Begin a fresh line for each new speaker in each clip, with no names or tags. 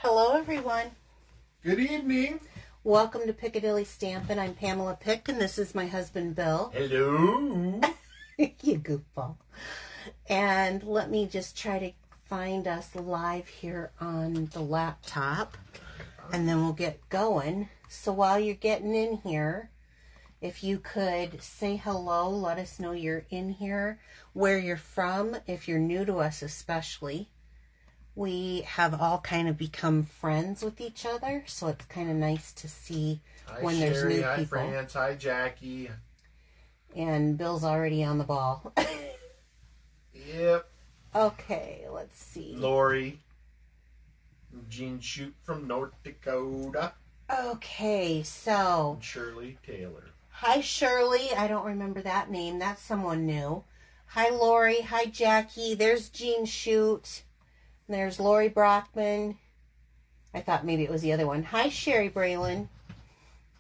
Hello, everyone.
Good evening.
Welcome to Piccadilly Stampin. I'm Pamela Pick, and this is my husband, Bill.
Hello.
You goofball. And let me just try to find us live here on the laptop, and then we'll get going. So while you're getting in here, if you could say hello, let us know you're in here, where you're from, if you're new to us especially. We have all kind of become friends with each other, so it's kind of nice to see when there's new people. Hi,
France. Hi, Jackie.
And Bill's already on the ball.
Yep.
Okay, let's see.
Lori. Jean Shoot from North Dakota.
Okay, so.
And Shirley Taylor.
Hi, Shirley. I don't remember that name. That's someone new. Hi, Lori. Hi, Jackie. There's Jean Shoot. There's Lori Brockman. I thought maybe it was the other one. Hi, Sherry Braylon.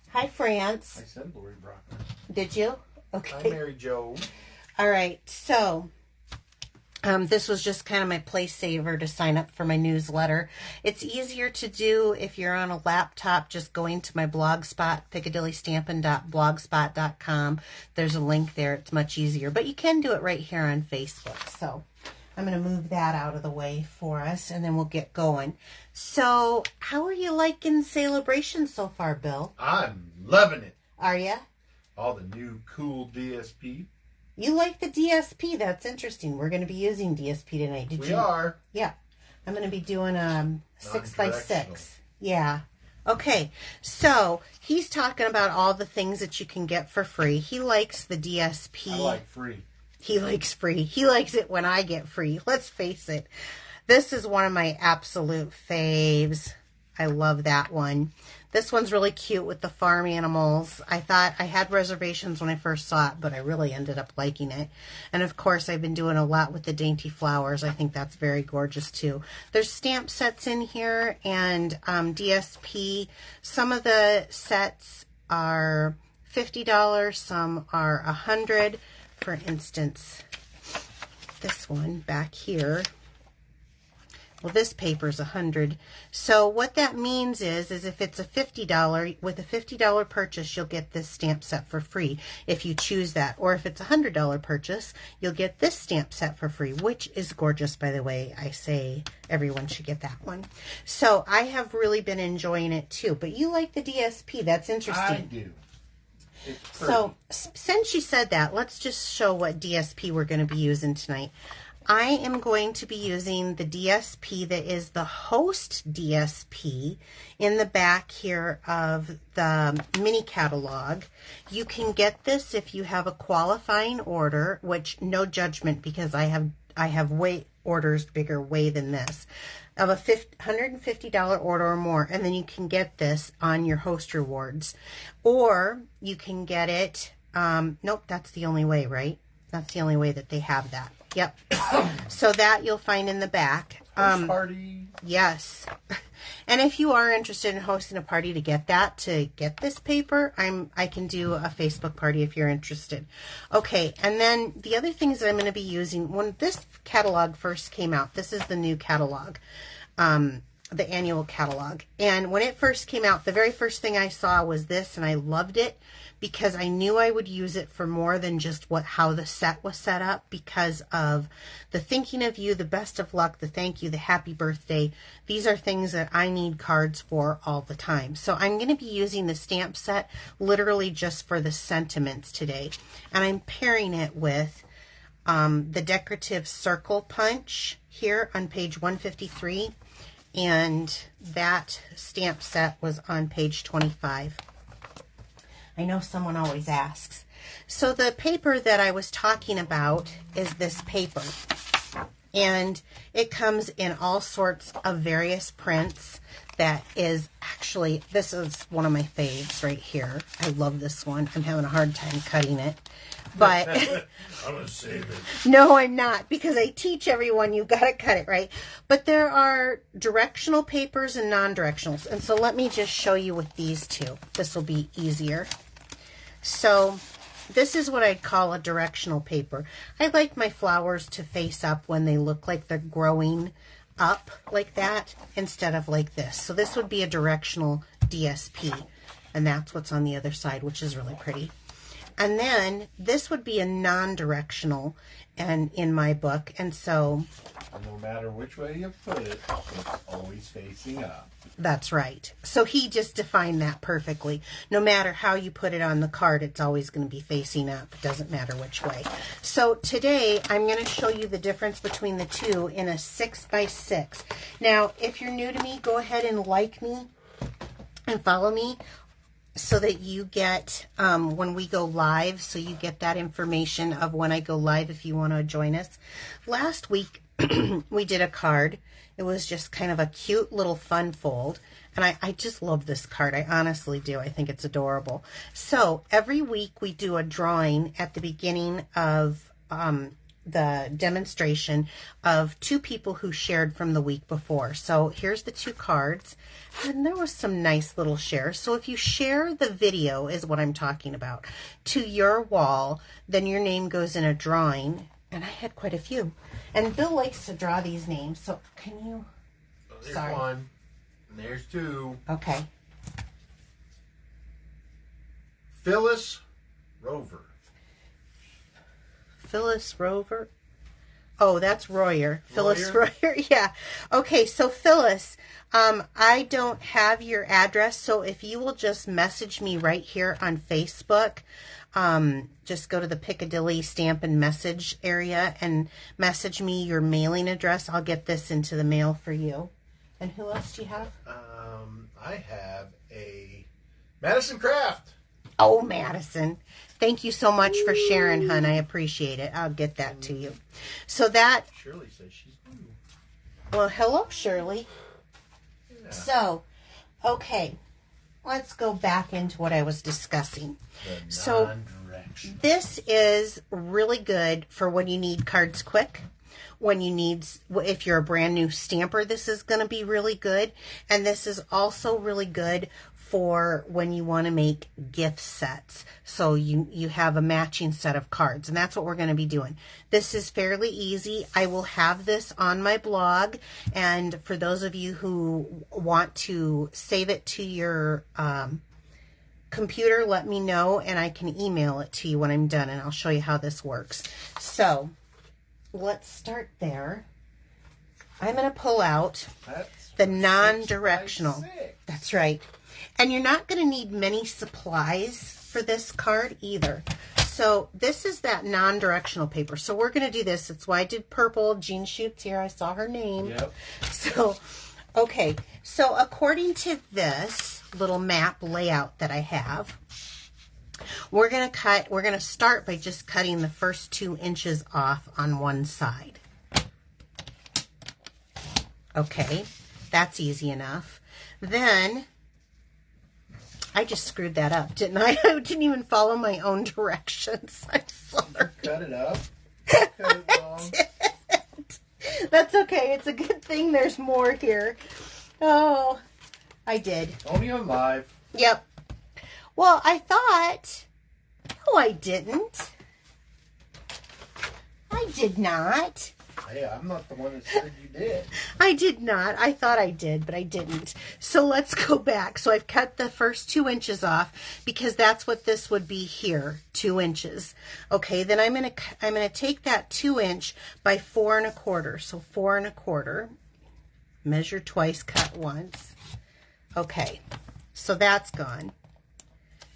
Hi, France.
I said Lori Brockman.
Did you? Okay.
Hi, Mary Jo.
All right. So, this was just kind of my place saver to sign up for my newsletter. It's easier to do if you're on a laptop, just going to my blog spot, piccadillystampin.blogspot.com. There's a link there. It's much easier. But you can do it right here on Facebook. So, I'm going to move that out of the way for us, and then we'll get going. So, how are you liking Celebration so far, Bill?
I'm loving it.
Are you?
All the new cool DSP.
You like the DSP? That's interesting. We're going to be using DSP tonight.
We are.
Yeah. I'm going to be doing 6x6. Yeah. Okay. So, he's talking about all the things that you can get for free. He likes the DSP.
I like free.
He likes free. He likes it when I get free. Let's face it. This is one of my absolute faves. I love that one. This one's really cute with the farm animals. I thought I had reservations when I first saw it, but I really ended up liking it. And of course, I've been doing a lot with the dainty flowers. I think that's very gorgeous too. There's stamp sets in here and DSP. Some of the sets are $50. Some are $100. For instance, this one back here, well, this paper is $100. So what that means is if it's a $50, with a $50 purchase, you'll get this stamp set for free if you choose that. Or if it's a $100 purchase, you'll get this stamp set for free, which is gorgeous, by the way. I say everyone should get that one. So I have really been enjoying it too. But you like the DSP. That's interesting.
I do.
So, since you said that, let's just show what DSP we're going to be using tonight. I am going to be using the DSP that is the host DSP in the back here of the mini catalog. You can get this if you have a qualifying order, which no judgment because I have orders bigger way than this, of a $150 order or more, and then you can get this on your host rewards. Or you can get it, nope, that's the only way, right? That's the only way that they have that. Yep. So that you'll find in the back.
Party.
Yes. And if you are interested in hosting a party to get this paper, I can do a Facebook party if you're interested. Okay, and then the other things that I'm going to be using, when this catalog first came out, this is the new catalog, the annual catalog. And when it first came out, the very first thing I saw was this, and I loved it because I knew I would use it for more than just how the set was set up, because of the thinking of you, the best of luck, the thank you, the happy birthday. These are things that I need cards for all the time. So I'm going to be using the stamp set literally just for the sentiments today. And I'm pairing it with the decorative circle punch here on page 153. And that stamp set was on page 25. I know someone always asks. So the paper that I was talking about is this paper. And it comes in all sorts of various prints. That is actually, this is one of my faves right here. I love this one. I'm having a hard time cutting it. But
I'm going to save it.
No, I'm not, because I teach everyone you got to cut it, right? But there are directional papers and non-directionals. And so let me just show you with these two. This will be easier. So this is what I'd call a directional paper. I like my flowers to face up when they look like they're growing up like that instead of like this. So this would be a directional DSP, and that's what's on the other side, which is really pretty. And then this would be a non-directional and in my book, and so
no matter which way you put it, it's always facing up.
That's right. So he just defined that perfectly. No matter how you put it on the card, it's always going to be facing up. It doesn't matter which way. So today I'm going to show you the difference between the two in a 6x6. Now, if you're new to me, go ahead and like me and follow me so that you get when we go live, so you get that information of when I go live if you want to join us. Last week we did a card. It was just kind of a cute little fun fold, and I just love this card. I honestly do. I think it's adorable. So every week we do a drawing at the beginning of the demonstration of 2 people who shared from the week before. So here's the 2 cards, and there was some nice little shares. So if you share the video, is what I'm talking about, to your wall, then your name goes in a drawing, and I had quite a few. And Bill likes to draw these names, so can you...
There's
Sorry.
1, and there's 2.
Okay.
Phyllis Rover.
Phyllis Rover. Oh, that's Royer. Phyllis Royer. Yeah. Okay, so Phyllis, I don't have your address, so if you will just message me right here on Facebook, just go to the Piccadilly Stampin message area and message me your mailing address. I'll get this into the mail for you. And who else do you have?
I have a Madison Craft.
Oh, Madison. Thank you so much for sharing, hon. I appreciate it. I'll get that to you. So that...
Shirley says she's new.
Well, hello, Shirley.
Yeah.
So, okay. Let's go back into what I was discussing.
The
So,
non-direction.
this is really good for when you need cards quick. When you need, if you're a brand new stamper, this is going to be really good. And this is also really good for when you want to make gift sets. So you have a matching set of cards, and that's what we're going to be doing. This is fairly easy. I will have this on my blog, and for those of you who want to save it to your computer, let me know, and I can email it to you when I'm done, and I'll show you how this works. So let's start there. I'm going to pull out
That's
the non-directional.
6x6.
That's right. And you're not going to need many supplies for this card either. So this is that non-directional paper. So we're going to do this. That's why I did purple. Jean Schute's here. I saw her name.
Yep.
So, okay. So according to this little map layout that I have, we're going to start by just cutting the first 2 inches off on one side. Okay. That's easy enough. Then... I just screwed that up, didn't I? I didn't even follow my own directions. I'm sorry.
Cut it up. Cut it long.
That's okay. It's a good thing there's more here. Oh, I did.
Only on live.
Yep. Well, I thought... No, I didn't. I did not.
Hey, I'm not the one that said you did.
I did not. I thought I did, but I didn't. So let's go back. So I've cut the first 2 inches off because that's what this would be here, 2 inches. Okay, then I'm gonna take that 2 inch by 4 1/4. So 4 1/4. Measure twice, cut once. Okay, so that's gone.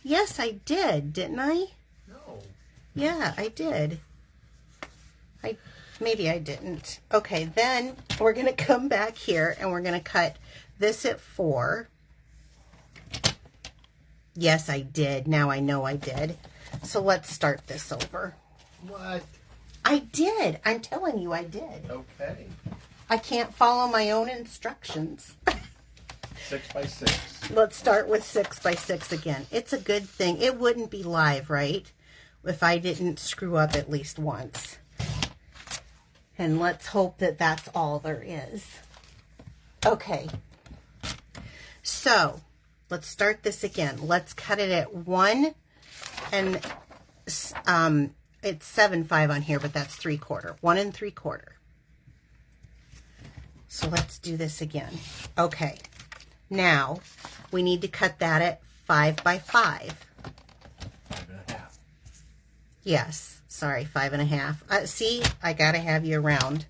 Yes, I did, didn't I?
No.
Yeah, I did. Maybe I didn't. Okay, then we're going to come back here and we're going to cut this at 4. Yes, I did. Now I know I did. So let's start this over.
What?
I did. I'm telling you I did.
Okay.
I can't follow my own instructions.
6x6.
Let's start with 6x6 again. It's a good thing. It wouldn't be live, right? If I didn't screw up at least once. And let's hope that that's all there is. Okay. So, let's start this again. Let's cut it at 1, and it's 7/5 on here, but that's 3/4. 1 3/4. So let's do this again. Okay, now we need to cut that at 5 by 5.
5.5.
Yes, sorry, 5.5. See, I gotta have you around.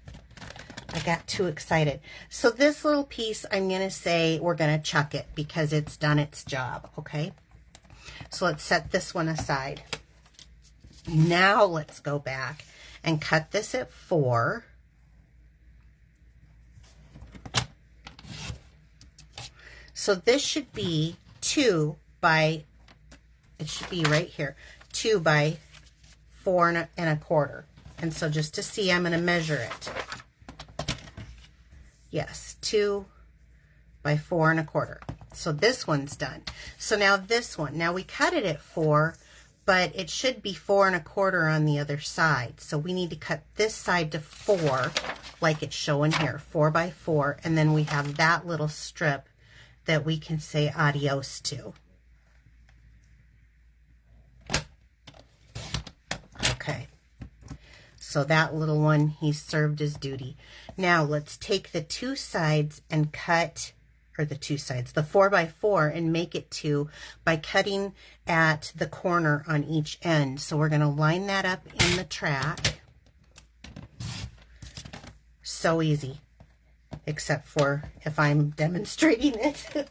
I got too excited. So this little piece, I'm gonna say we're gonna chuck it because it's done its job, okay? So let's set this one aside. Now let's go back and cut this at 4. So this should be 2 by, it should be right here, 2 by 4 1/4. And so just to see, I'm going to measure it. Yes, 2 by 4 1/4. So this one's done. So now this one, now we cut it at 4, but it should be 4 1/4 on the other side. So we need to cut this side to 4, like it's showing here, 4 by 4, and then we have that little strip that we can say adios to. Okay, so that little one, he served his duty. Now let's take the 2 sides and cut, or the 2 sides, the 4 by 4, and make it 2 by cutting at the corner on each end. So we're going to line that up in the track. So easy, except for if I'm demonstrating it.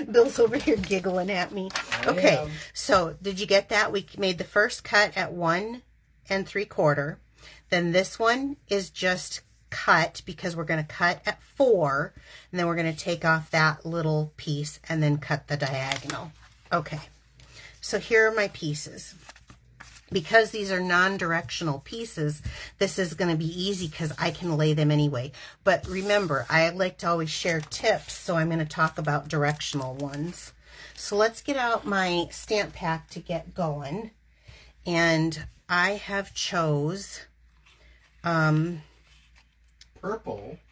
Bill's over here giggling at me. Okay, so did you get that? We made the first cut at 1 3/4. Then this one is just cut because we're going to cut at 4, and then we're going to take off that little piece and then cut the diagonal. Okay, so here are my pieces. Because these are non-directional pieces, this is going to be easy because I can lay them anyway. But remember, I like to always share tips, so I'm going to talk about directional ones. So let's get out my stamp pack to get going. And I have chose
Purple.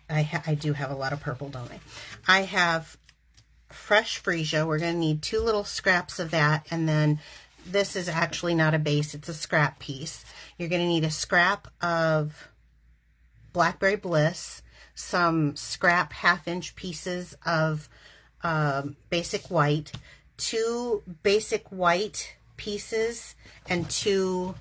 I do have a lot of purple, don't I? I have fresh freesia. We're going to need 2 little scraps of that, and then this is actually not a base, it's a scrap piece. You're going to need a scrap of Blackberry Bliss, some scrap 1/2-inch pieces of basic white, 2 basic white pieces, and 2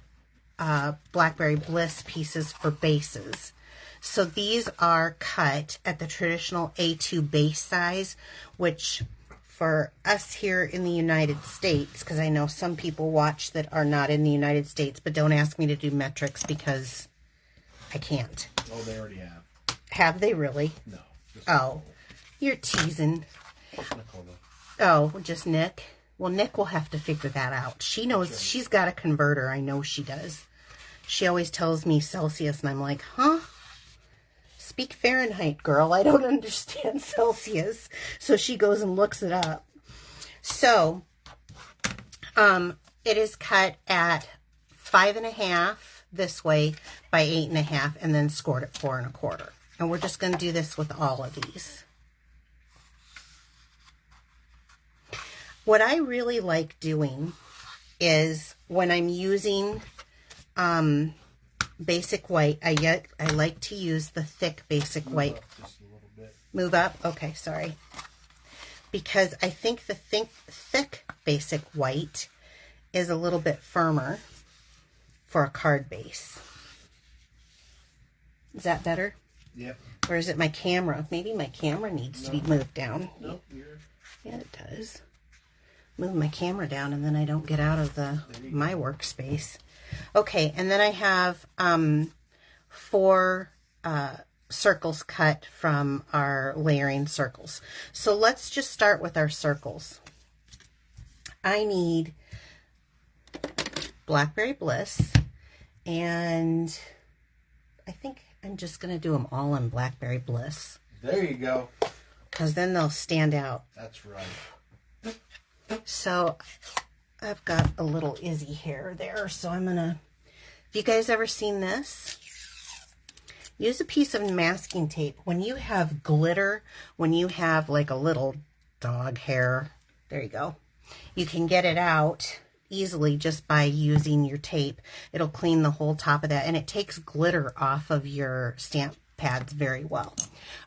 Blackberry Bliss pieces for bases. So these are cut at the traditional A2 base size, which for us here in the United States, because I know some people watch that are not in the United States, but don't ask me to do metrics because I can't.
Oh, they already have.
Have they really?
No.
Oh, you're teasing.
Just Nicole.
Oh, just Nick? Well, Nick will have to figure that out. She knows,
Sure.
She's got a converter. I know she does. She always tells me Celsius, and I'm like, huh? Speak Fahrenheit, girl. I don't understand Celsius. So she goes and looks it up. So, it is cut at 5 1/2 this way by 8 1/2, and then scored at 4 1/4. And we're just going to do this with all of these. What I really like doing is when I'm using basic white, I like to use the thick basic white.
Just a little bit.
Move up? Okay, sorry. Because I think the thick basic white is a little bit firmer for a card base. Is that better?
Yep.
Or is it my camera? Maybe my camera needs to be moved down.
Nope, you're...
Yeah, it does. Move my camera down and then I don't get out of my workspace. Okay, and then I have 4 circles cut from our layering circles. So let's just start with our circles. I need Blackberry Bliss, and I think I'm just going to do them all in Blackberry Bliss.
There you go.
Because then they'll stand out.
That's right.
So I've got a little Izzy hair there, so I'm gonna, have you guys ever seen this? Use a piece of masking tape. When you have glitter, when you have like a little dog hair, there you go. You can get it out easily just by using your tape. It'll clean the whole top of that, and it takes glitter off of your stamp pads very well.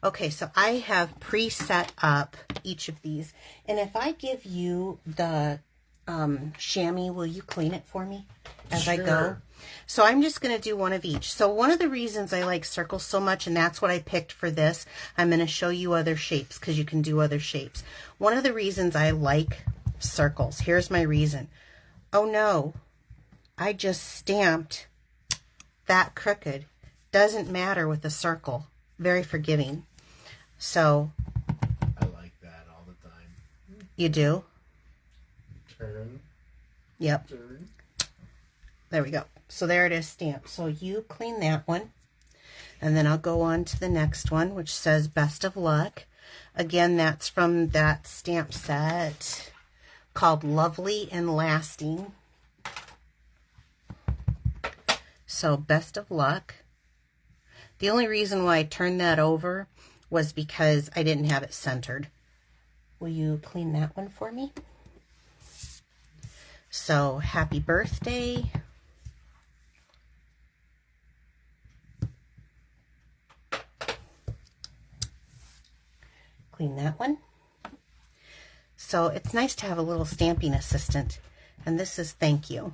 Okay, so I have preset up each of these. And if I give you the chamois, will you clean it for me as I go? So I'm just going to do one of each. So one of the reasons I like circles so much, and that's what I picked for this, I'm going to show you other shapes because you can do other shapes. One of the reasons I like circles, here's my reason. Oh no, I just stamped that crooked. Doesn't matter with a circle. Very forgiving. So.
I like that all the time.
You do?
Turn.
Yep.
Turn.
There we go. So there it is stamped. So you clean that one. And then I'll go on to the next one, which says Best of Luck. Again, that's from that stamp set called Lovely and Lasting. So Best of Luck. The only reason why I turned that over was because I didn't have it centered. Will you clean that one for me? So Happy Birthday. Clean that one. So it's nice to have a little stamping assistant. And this is Thank You.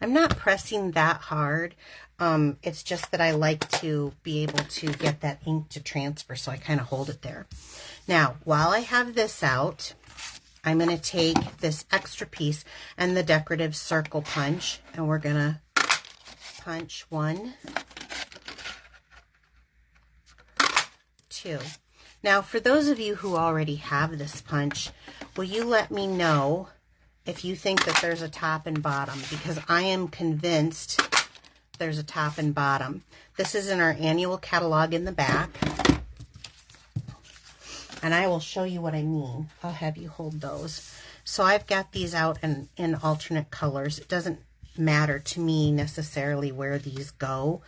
I'm not pressing that hard. It's just that I like to be able to get that ink to transfer, so I kind of hold it there. Now, while I have this out, I'm going to take this extra piece and the decorative circle punch, and we're going to punch 1, 2. Now, for those of you who already have this punch, will you let me know if you think that there's a top and bottom, because I am convinced there's a top and bottom. This is in our annual catalog in the back, and I will show you what I mean. I'll have you hold those. So I've got these out in alternate colors. It doesn't matter to me necessarily where these go.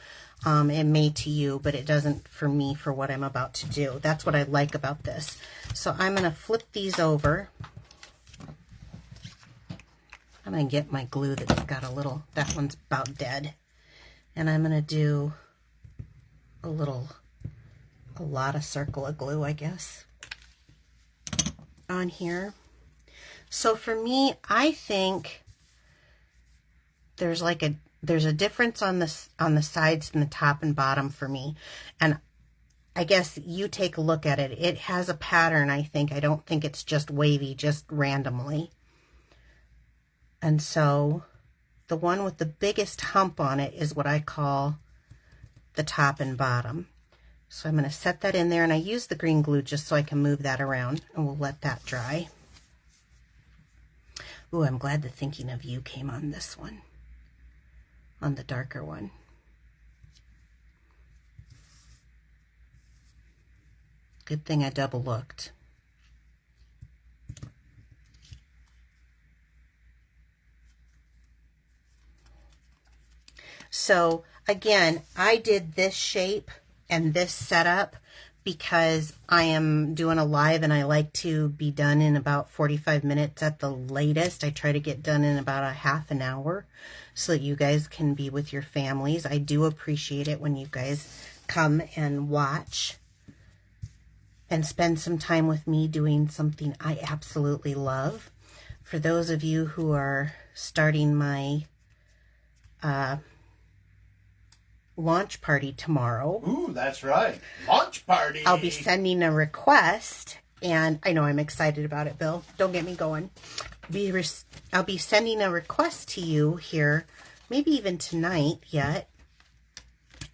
It may to you, but it doesn't for me for what I'm about to do. That's what I like about this. So I'm going to flip these over. I'm going to get my glue that's got a little, that one's about dead. And I'm going to do a lot of circle of glue, I guess, on here. So for me, I think there's a difference on the sides and the top and bottom for me. And I guess you take a look at it. It has a pattern, I think. I don't think it's just wavy, just randomly. And so the one with the biggest hump on it is what I call the top and bottom. So I'm going to set that in there, and I use the green glue just so I can move that around, and we'll let that dry. Ooh, I'm glad the Thinking of You came on this one, on the darker one. Good thing I double looked. So again, I did this shape and this setup because I am doing a live and I like to be done in about 45 minutes at the latest. I try to get done in about a half an hour so that you guys can be with your families. I do appreciate it when you guys come and watch and spend some time with me doing something I absolutely love. For those of you who are starting my launch party tomorrow.
Ooh, that's right. Launch party.
I'll be sending a request, and I know I'm excited about it, Bill. Don't get me going. I'll be sending a request to you here, maybe even tonight yet.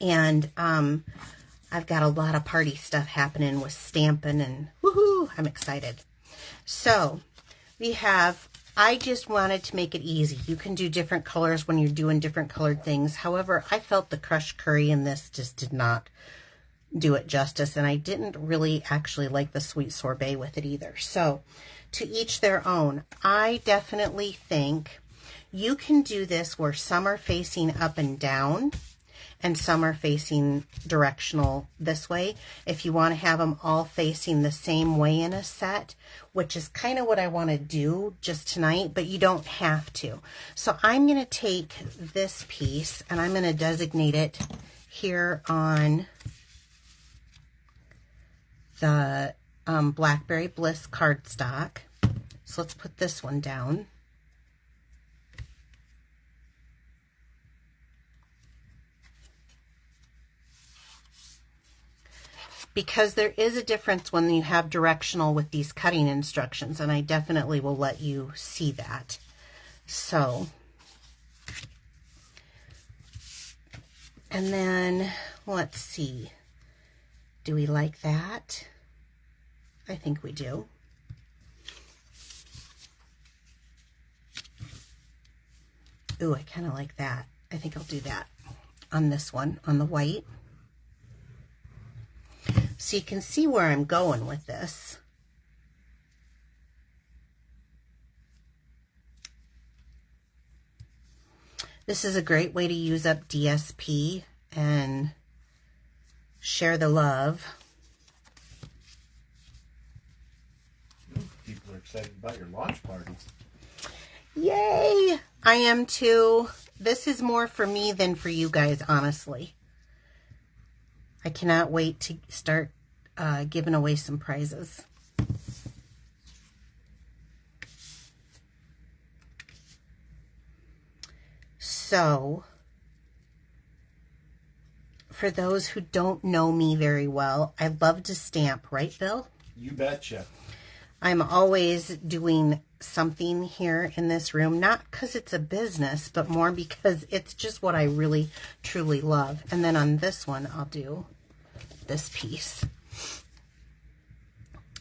And I've got a lot of party stuff happening with Stampin', and woohoo, I'm excited. So we have, I just wanted to make it easy. You can do different colors when you're doing different colored things. However, I felt the crushed curry in this just did not do it justice, and I didn't really actually like the sweet sorbet with it either. So to each their own. I definitely think you can do this where some are facing up and down and some are facing directional this way. If you want to have them all facing the same way in a set, which is kind of what I want to do just tonight, but you don't have to. So I'm going to take this piece and I'm going to designate it here on the Blackberry Bliss cardstock. So let's put this one down. Because there is a difference when you have directional with these cutting instructions, and I definitely will let you see that. So, and then let's see. Do we like that? I think we do. Ooh, I kind of like that. I think I'll do that on this one, on the white. So you can see where I'm going with this. This is a great way to use up DSP and share the love.
People are excited about your launch party.
Yay! I am too. This is more for me than for you guys, honestly. I cannot wait to start giving away some prizes. So, for those who don't know me very well, I love to stamp, right, Bill?
You betcha.
I'm always doing something here in this room, not because it's a business, but more because it's just what I really, truly love. And then on this one, I'll do this piece.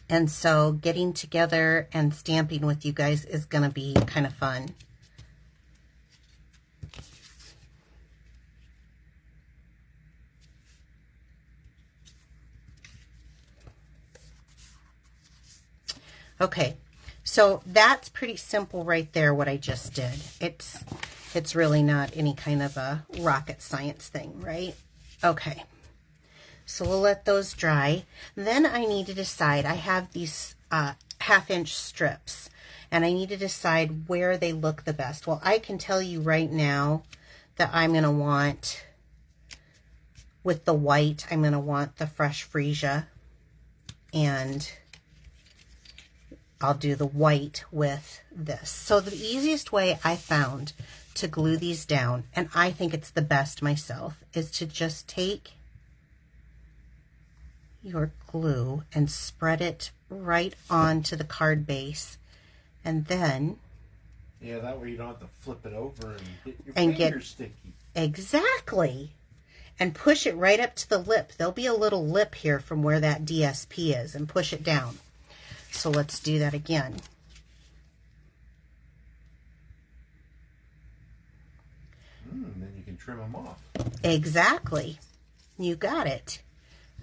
And so getting together and stamping with you guys is going to be kind of fun. Okay, so that's pretty simple right there, what I just did. It's really not any kind of a rocket science thing, right? Okay, so we'll let those dry. Then I need to decide, I have these half-inch strips, and I need to decide where they look the best. Well, I can tell you right now that I'm going to want, with the white, I'm going to want the Fresh Freesia, and I'll do the white with this. So the easiest way I found to glue these down, and I think it's the best myself, is to just take your glue and spread it right onto the card base. And then...
yeah, that way you don't have to flip it over and get your fingers sticky.
Exactly. And push it right up to the lip. There'll be a little lip here from where that DSP is, and push it down. So let's do that again.
Then you can trim them off.
Exactly. You got it.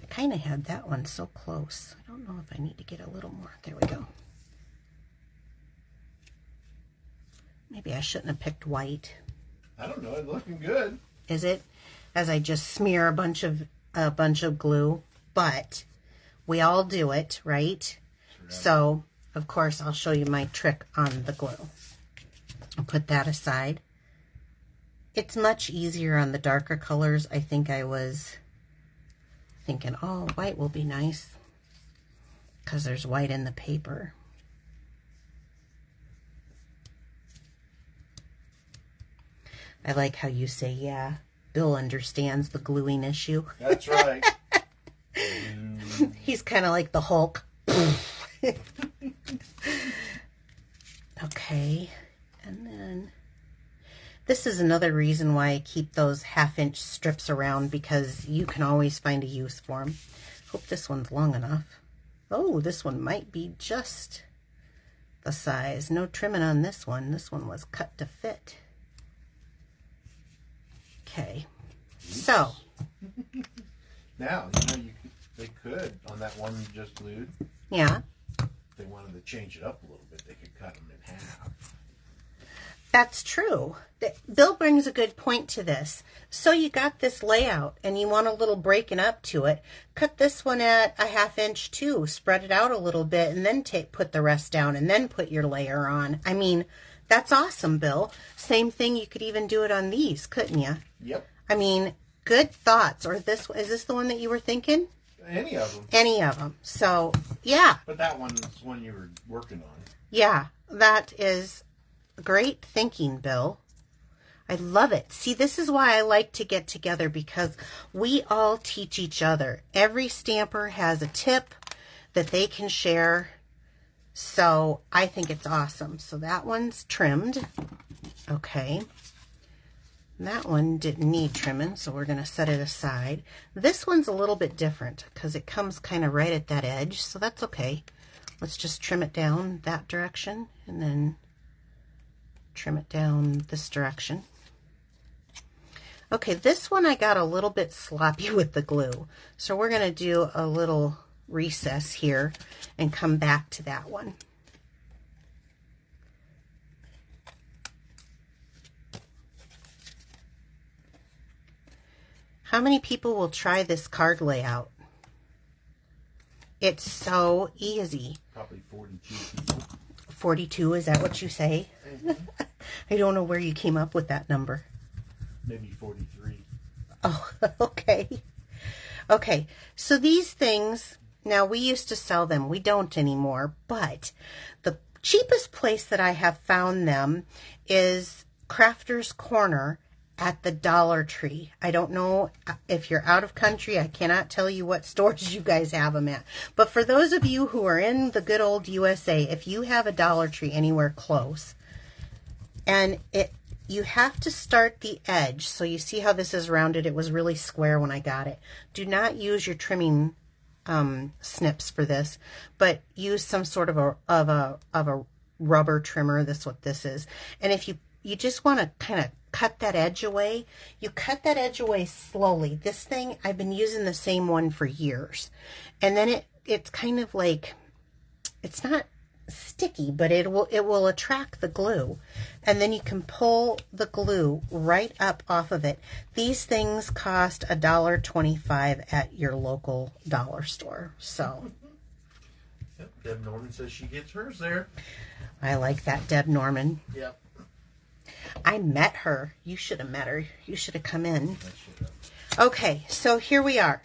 I kind of had that one so close. I don't know if I need to get a little more. There we go. Maybe I shouldn't have picked white.
I don't know. It's looking good.
Is it? As I just smear a bunch of glue, but we all do it, right? So, of course, I'll show you my trick on the glue. I'll put that aside. It's much easier on the darker colors. I think I was thinking, oh, white will be nice because there's white in the paper. I like how you say, yeah, Bill understands the gluing issue.
That's right.
He's kind of like the Hulk. Okay, and then this is another reason why I keep those half-inch strips around, because you can always find a use for them. Hope this one's long enough. Oh, this one might be just the size. No trimming on this one. This one was cut to fit. Okay, so
now they could on that one you just glued.
Yeah.
If they wanted to change it up a little bit, they could cut them in half.
That's true. Bill brings a good point to this. So you got this layout and you want a little breaking up to it. Cut this one at a 1/2 inch too. Spread it out a little bit and then put the rest down and then put your layer on. I mean, that's awesome, Bill. Same thing, you could even do it on these, couldn't you?
Yep.
I mean, good thoughts. Or is this the one that you were thinking?
Any of them.
Any of them. So, yeah.
But that one's one you were working on.
Yeah, that is great thinking, Bill. I love it. See, this is why I like to get together, because we all teach each other. Every stamper has a tip that they can share. So I think it's awesome. So that one's trimmed. Okay. That one didn't need trimming, so we're going to set it aside. This one's a little bit different because it comes kind of right at that edge, so that's okay. Let's just trim it down that direction and then trim it down this direction. Okay, this one I got a little bit sloppy with the glue, so we're going to do a little recess here and come back to that one. How many people will try this card layout? It's so easy.
Probably 42 people.
42, is that what you say? I don't know where you came up with that number.
Maybe 43.
Oh, okay. Okay, so these things, now we used to sell them. We don't anymore, but the cheapest place that I have found them is Crafter's Corner at the Dollar Tree. I don't know if you're out of country. I cannot tell you what stores you guys have them at. But for those of you who are in the good old USA, if you have a Dollar Tree anywhere close, and you have to start the edge. So you see how this is rounded? It was really square when I got it. Do not use your trimming snips for this, but use some sort of a rubber trimmer. That's what this is. And if you just want to kind of cut that edge away, you cut that edge away slowly. This thing, I've been using the same one for years. And then it's kind of like, it's not sticky, but it will attract the glue. And then you can pull the glue right up off of it. These things cost $1.25 at your local dollar store. So
Yep, Deb Norman says she gets hers there.
I like that, Deb Norman.
Yep.
I met her. You should have met her. You should have come in.
I should have.
Okay, so here we are.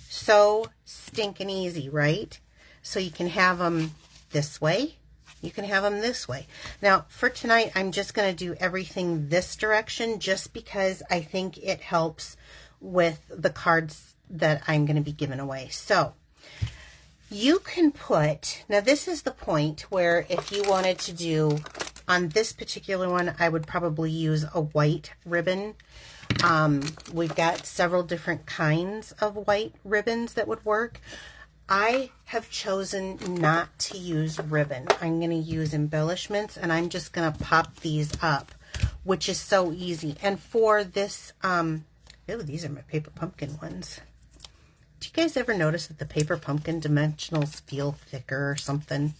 So stinking easy, right? So you can have them this way. You can have them this way. Now, for tonight, I'm just going to do everything this direction just because I think it helps with the cards that I'm going to be giving away. So you can put, now this is the point where if you wanted to do, on this particular one, I would probably use a white ribbon. We've got several different kinds of white ribbons that would work. I have chosen not to use ribbon. I'm going to use embellishments, and I'm just going to pop these up, which is so easy. And for this, oh, these are my paper pumpkin ones. Do you guys ever notice that the paper pumpkin dimensionals feel thicker or something?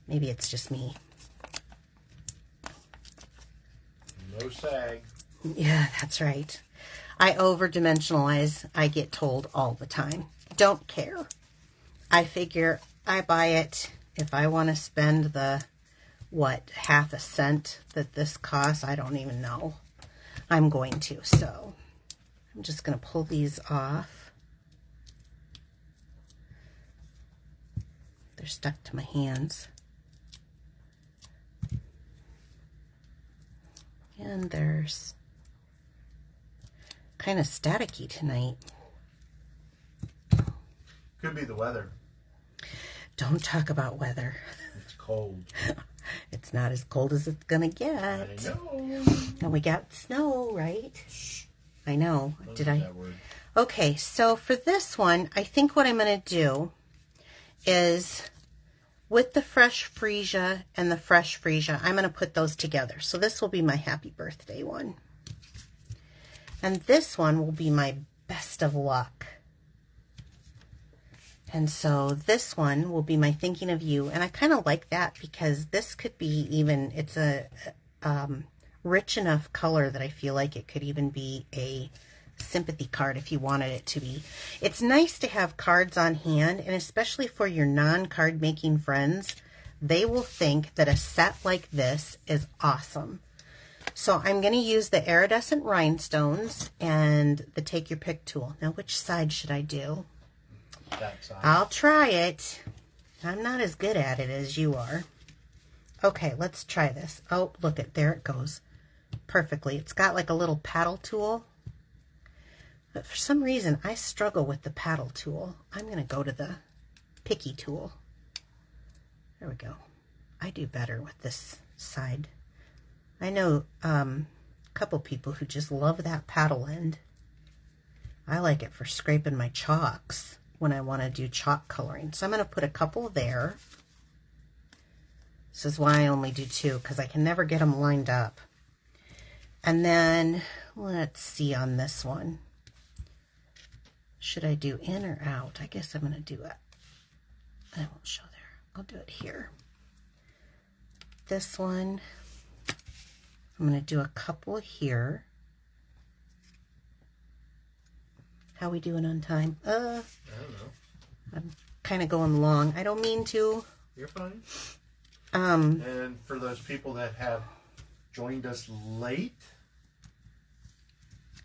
Maybe it's just me.
No sag.
Yeah, that's right. I over-dimensionalize. I get told all the time. Don't care. I figure I buy it if I want to spend the, what, 1/2 cent that this costs. I don't even know. I'm going to. So I'm just going to pull these off. They're stuck to my hands. And they're kind of staticky tonight.
Could be the weather.
Don't talk about weather.
It's cold.
It's not as cold as it's gonna get.
I know.
And we got snow, right?
Shh.
I know.
Don't
Did
use
I?
that word.
Okay, so for this one, I think what I'm gonna do is with the fresh freesia and the fresh freesia, I'm gonna put those together. So this will be my happy birthday one. And this one will be my best of luck. And so this one will be my thinking of you. And I kind of like that because this could be even, it's a rich enough color that I feel like it could even be a sympathy card if you wanted it to be. It's nice to have cards on hand, and especially for your non-card making friends, they will think that a set like this is awesome. So I'm going to use the iridescent rhinestones and the take your pick tool. Now, which side should I do?
That side.
I'll try it. I'm not as good at it as you are. Okay, let's try this. Oh, look at there it goes. Perfectly. It's got like a little paddle tool. But for some reason, I struggle with the paddle tool. I'm going to go to the picky tool. There we go. I do better with this side. I know a couple people who just love that paddle end. I like it for scraping my chalks when I want to do chalk coloring. So I'm going to put a couple there. This is why I only do 2, because I can never get them lined up. And then, let's see on this one. Should I do in or out? I guess I'm going to do it. I won't show there. I'll do it here. This one, I'm going to do a couple here. How we doing on time?
I don't know.
I'm kind of going long. I don't mean to.
You're fine. And for those people that have joined us late,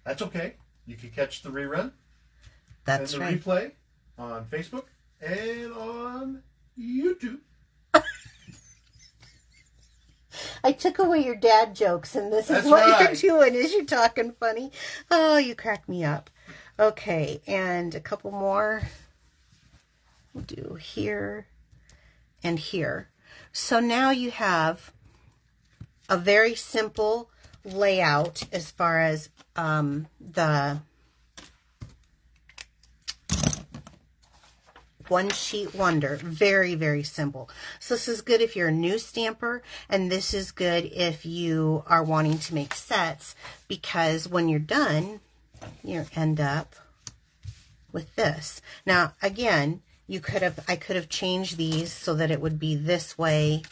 that's okay. You can catch the rerun.
That's
and the
right.
replay on Facebook and on YouTube.
I took away your dad jokes, and this
That's
is what
right.
you're doing, is you're talking funny. Oh, you crack me up. Okay, and a couple more. We'll do here and here. So now you have a very simple layout as far as the one sheet wonder. Very, very simple. So this is good if you're a new stamper, and this is good if you are wanting to make sets, because when you're done, you end up with this. Now, again, I could have changed these so that it would be this way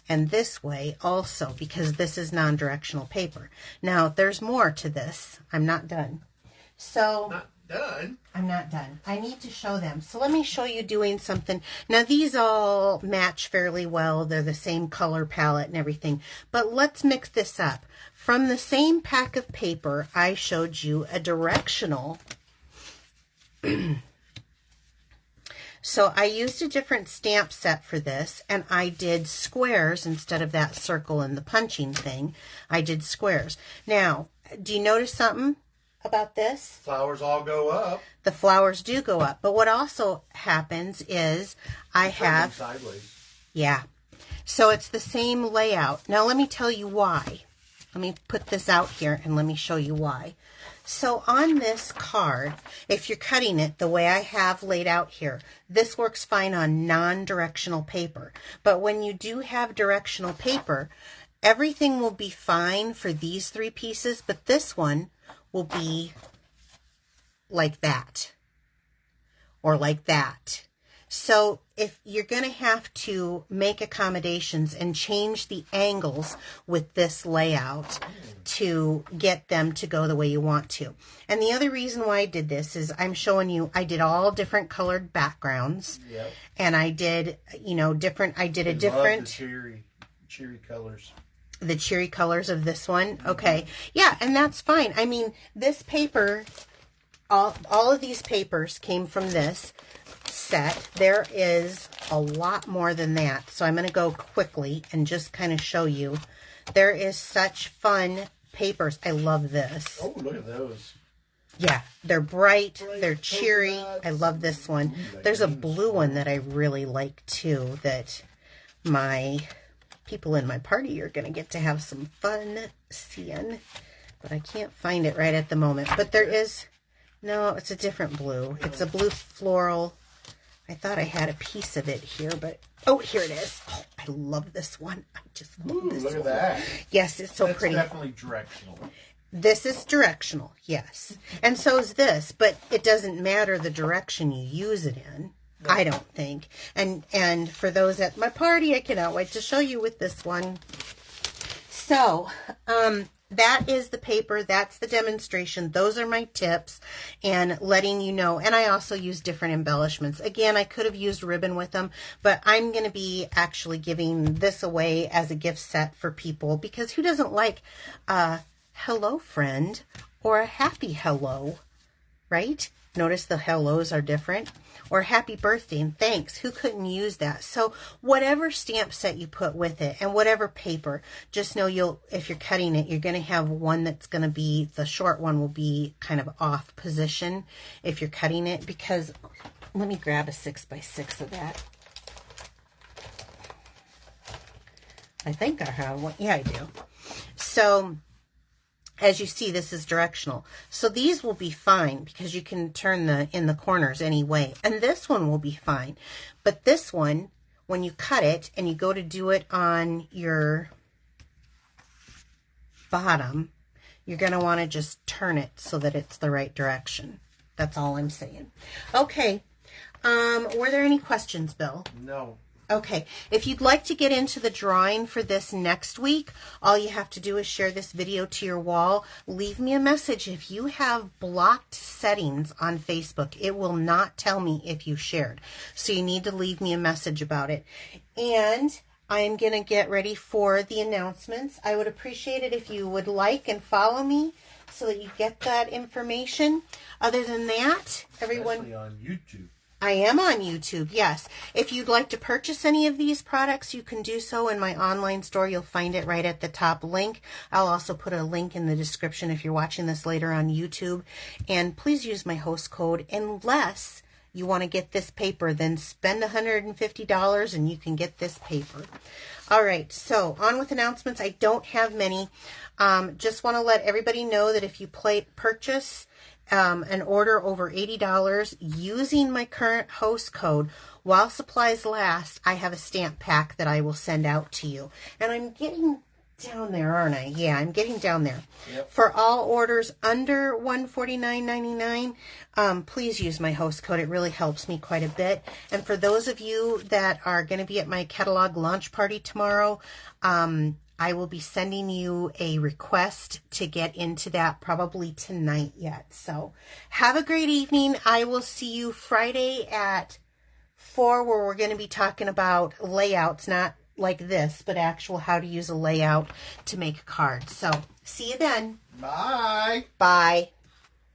and this way also, because this is non-directional paper. Now, there's more to this. I'm not done. So
Not done.
I'm not done. I need to show them. So let me show you doing something. Now, these all match fairly well. They're the same color palette and everything. But let's mix this up. From the same pack of paper, I showed you a directional. So I used a different stamp set for this, and I did squares instead of that circle and the punching thing. I did squares. Now, do you notice something about this?
Flowers all go up.
The flowers do go up. But what also happens is I have...
sideways.
Yeah. So it's the same layout. Now let me tell you why. Let me put this out here and let me show you why. So on this card, if you're cutting it the way I have laid out here, this works fine on non-directional paper. But when you do have directional paper, everything will be fine for these 3 pieces, but this one will be like that or like that. So if you're going to have to make accommodations and change the angles with this layout to get them to go the way you want to. And the other reason why I did this is I'm showing you, I did all different colored backgrounds.
Yep.
And I did, different, I did a different.
The cheery colors.
The cheery colors of this one. Okay. Yeah, and that's fine. I mean, this paper, all of these papers came from this set. There is a lot more than that. So I'm going to go quickly and just kind of show you. There is such fun papers. I love this.
Oh, look at those.
Yeah, they're bright, they're cheery. I love this one. There's a blue one that I really like too, that my people in my party are going to get to have some fun seeing. But I can't find it right at the moment. But there is, no, it's a different blue. It's a blue floral. I thought I had a piece of it here, but, oh, here it is. Oh, I love this one. I just love this one.
Look at that.
Yes, it's so pretty.
That's definitely directional.
This is directional, yes. And so is this, but it doesn't matter the direction you use it in, no. I don't think. And for those at my party, I cannot wait to show you with this one. So, that is the paper. That's the demonstration. Those are my tips and letting you know. And I also use different embellishments. Again, I could have used ribbon with them, but I'm going to be actually giving this away as a gift set for people, because who doesn't like a hello friend or a happy hello, right? Notice the hellos are different. Or happy birthday and thanks. Who couldn't use that? So whatever stamp set you put with it and whatever paper, just know if you're cutting it, you're going to have one that's going to be, the short one will be kind of off position if you're cutting it, because let me grab a 6x6 of that. I think I have one. Yeah, I do. So as you see, this is directional. So these will be fine because you can turn in the corners anyway. And this one will be fine. But this one, when you cut it and you go to do it on your bottom, you're going to want to just turn it so that it's the right direction. That's all I'm saying. Okay. Were there any questions, Bill?
No.
Okay, if you'd like to get into the drawing for this next week, all you have to do is share this video to your wall. Leave me a message. If you have blocked settings on Facebook, it will not tell me if you shared. So you need to leave me a message about it. And I'm going to get ready for the announcements. I would appreciate it if you would like and follow me so that you get that information. Other than that, everyone...
Especially on YouTube.
I am on YouTube, yes. If you'd like to purchase any of these products, you can do so in my online store. You'll find it right at the top link. I'll also put a link in the description if you're watching this later on YouTube. And please use my host code unless you want to get this paper. Then spend $150 and you can get this paper. All right, so on with announcements. I don't have many. Just want to let everybody know that if you purchase an order over $80 using my current host code while supplies last, I have a stamp pack that I will send out to you. And I'm getting down there, aren't I? Yeah, I'm getting down there.
Yep.
For all orders under $149.99, please use my host code. It really helps me quite a bit. And for those of you that are going to be at my catalog launch party tomorrow, I will be sending you a request to get into that probably tonight yet. So have a great evening. I will see you Friday at 4 where we're going to be talking about layouts, not like this, but actual how to use a layout to make a card. So see you then.
Bye.
Bye.